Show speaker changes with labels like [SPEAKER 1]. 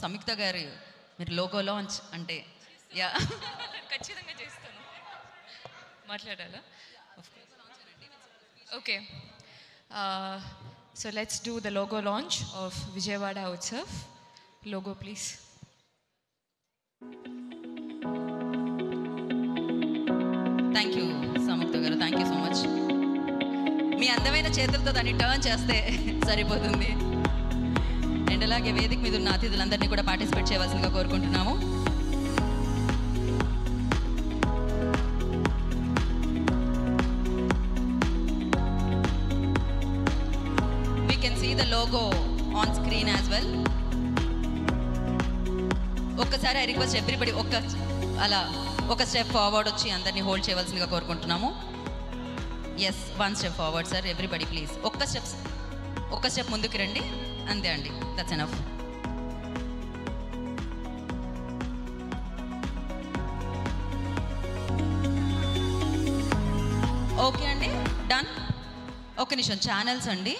[SPEAKER 1] సంయుక్త గారు మీరు logo launch అంటే యా
[SPEAKER 2] ఖచ్చితంగా చేస్తాను. మాట్లాడాలా? Okay, so let's do the logo launch of Vijayawada Utsav. Logo please.
[SPEAKER 1] Thank you Samyuktha garu, thank you so much. మీ అందమైన చేతులతో దాన్ని టర్న్ చేస్తే సరిపోతుంది. అండ్ అలాగే వేదిక మీద ఉన్న అతిథులందరినీ కూడా పార్టిసిపేట్ చేయవలసిందిగా కోరుకుంటున్నాము. We can see the logo on screen as well. ఒక్కసారి ఐ రిక్వెస్ట్ ఎవ్రీబడి ఒక స్టెప్ ఫార్వర్డ్ వచ్చి అందరినీ హోల్డ్ చేయవలసిందిగా కోరుకుంటున్నాము. Yes, 1 step forward sir, everybody please. ఒక్క స్టెప్ ముందుకు రండి, అంతే అండి, దట్స్ ఎనఫ్. ఓకే అండి, డన్. ఒక నిమిషం, ఛానల్స్ అండి.